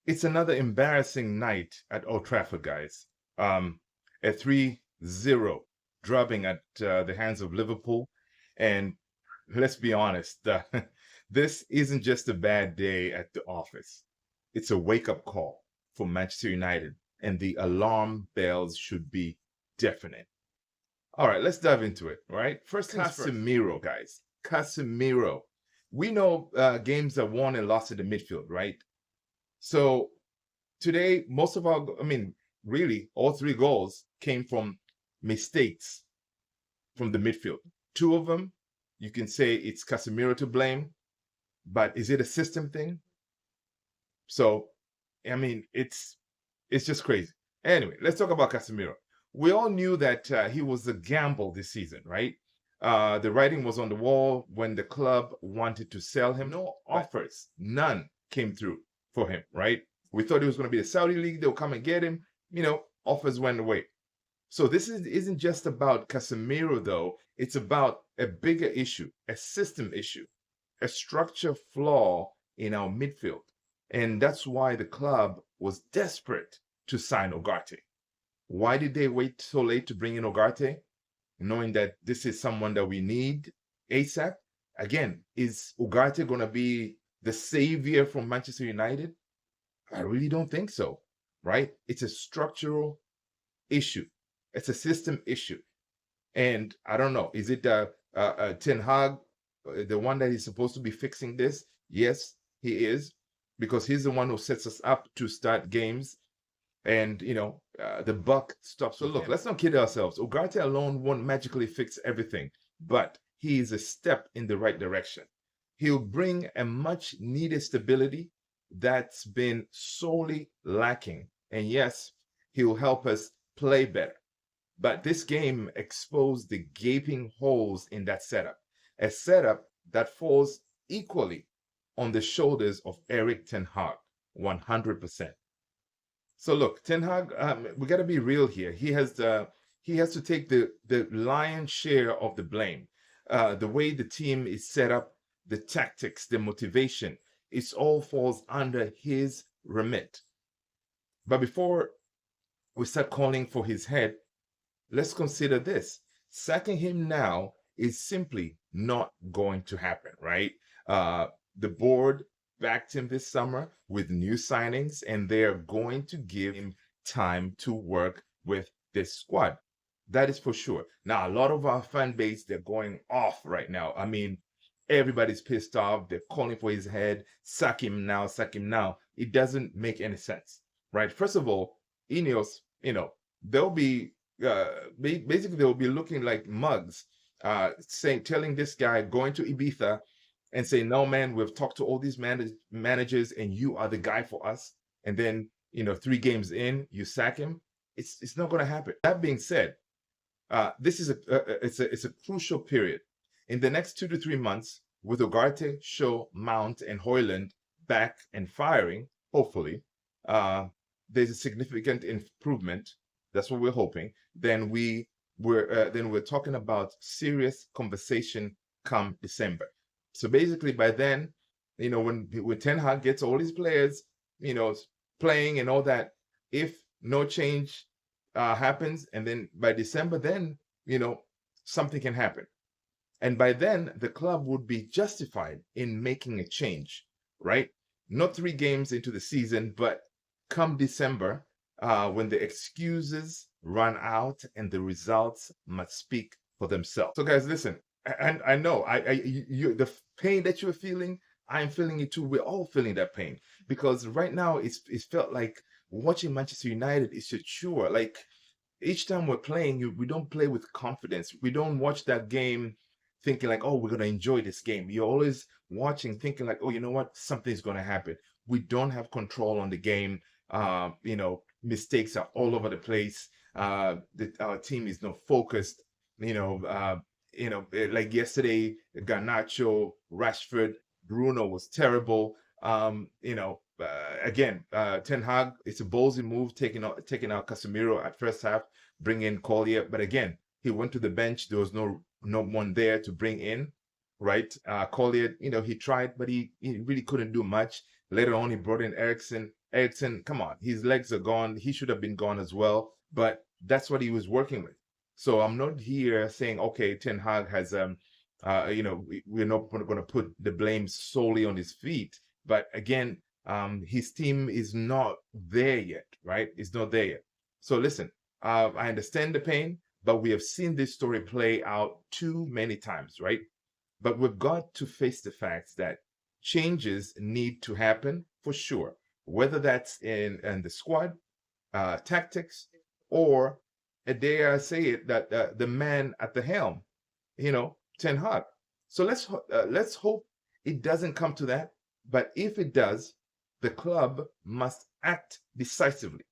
It's another embarrassing night at Old Trafford, guys. A 3-0 drubbing at the hands of Liverpool. And let's be honest, this isn't just a bad day at the office. It's a wake-up call for Manchester United, and the alarm bells should be deafening. All right, let's dive into it, all right? First things first. Casemiro, guys. Casemiro. We know games are won and lost in the midfield, right? So today, most of our, really, all three goals came from mistakes from the midfield. Two of them, you can say it's Casemiro to blame, but is it a system thing? So, it's just crazy. Anyway, let's talk about Casemiro. We all knew that he was a gamble this season, right? The writing was on the wall when the club wanted to sell him. No offers, none came through for him, right? We thought it was going to be the Saudi league. They'll come and get him. Offers went away. So this isn't just about Casemiro, though. It's about a bigger issue, a system issue, a structure flaw in our midfield. And that's why the club was desperate to sign Ugarte. Why did they wait so late to bring in Ugarte? Knowing that this is someone that we need ASAP. Again, is Ugarte going to be the savior from Manchester United? I really don't think so, right? It's a structural issue. It's a system issue. And I don't know, is it Ten Hag, the one that is supposed to be fixing this? Yes, he is, because he's the one who sets us up to start games. And, the buck stops. So look, let's not kid ourselves. Ugarte alone won't magically fix everything, but he is a step in the right direction. He'll bring a much needed stability that's been sorely lacking. And yes, he'll help us play better. But this game exposed the gaping holes in that setup, a setup that falls equally on the shoulders of Erik Ten Hag, 100%. So look, Ten Hag, we got to be real here. He has to take the lion's share of the blame. The way the team is set up, the tactics, the motivation, it all falls under his remit. But before we start calling for his head, let's consider this. Sacking him now is simply not going to happen, right? The board backed him this summer with new signings, and they're going to give him time to work with this squad. That is for sure. Now, a lot of our fan base, they're going off right now. Everybody's pissed off. They're calling for his head. Sack him now, sack him now. It doesn't make any sense, right? First of all, Ineos, they'll be basically they'll be looking like mugs, telling this guy going to Ibiza and say, no, man, we've talked to all these managers and you are the guy for us. And then, 3 games in, you sack him. It's not going to happen. That being said, this is it's a crucial period. In the next 2 to 3 months, with Ugarte, Shaw, Mount, and Højlund back and firing, hopefully, there's a significant improvement. That's what we're hoping. Then we're talking about serious conversation come December. So basically, by then, when Ten Hag gets all his players, playing and all that, if no change happens, and then by December, then something can happen. And by then, the club would be justified in making a change, right? Not 3 games into the season, but come December, when the excuses run out and the results must speak for themselves. So guys, listen, and I know the pain that you're feeling, I'm feeling it too. We're all feeling that pain, because right now it's felt like watching Manchester United is a chore. Like each time we're playing, we don't play with confidence. We don't watch that game thinking like, oh, we're going to enjoy this game. You're always watching thinking like, oh, you know what? Something's going to happen. We don't have control on the game. Mistakes are all over the place. Our team is not focused. Like yesterday, Garnacho, Rashford, Bruno was terrible. Again, Ten Hag, it's a ballsy move taking out Casemiro at first half, bring in Collier. But again, he went to the bench. There was no one there to bring in, right? Collier, he tried, but he really couldn't do much. Later on, he brought in Eriksen. Eriksen, come on, his legs are gone. He should have been gone as well. But that's what he was working with. So I'm not here saying, okay, Ten Hag has we're not going to put the blame solely on his feet. But again, his team is not there yet, right? It's not there yet. So listen, I understand the pain, but we have seen this story play out too many times, right? But we've got to face the facts that changes need to happen for sure, whether that's in the squad, tactics, or dare I say it, that the man at the helm, Ten Hag. So let's hope it doesn't come to that. But if it does, the club must act decisively,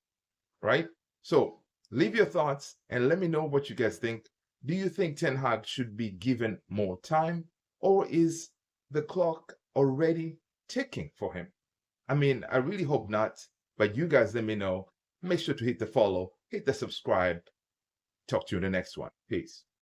right? So leave your thoughts and let me know what you guys think. Do you think Ten Hag should be given more time, or is the clock already ticking for him? I mean, I really hope not, but you guys let me know. Make sure to hit the follow, hit the subscribe. Talk to you in the next one. Peace.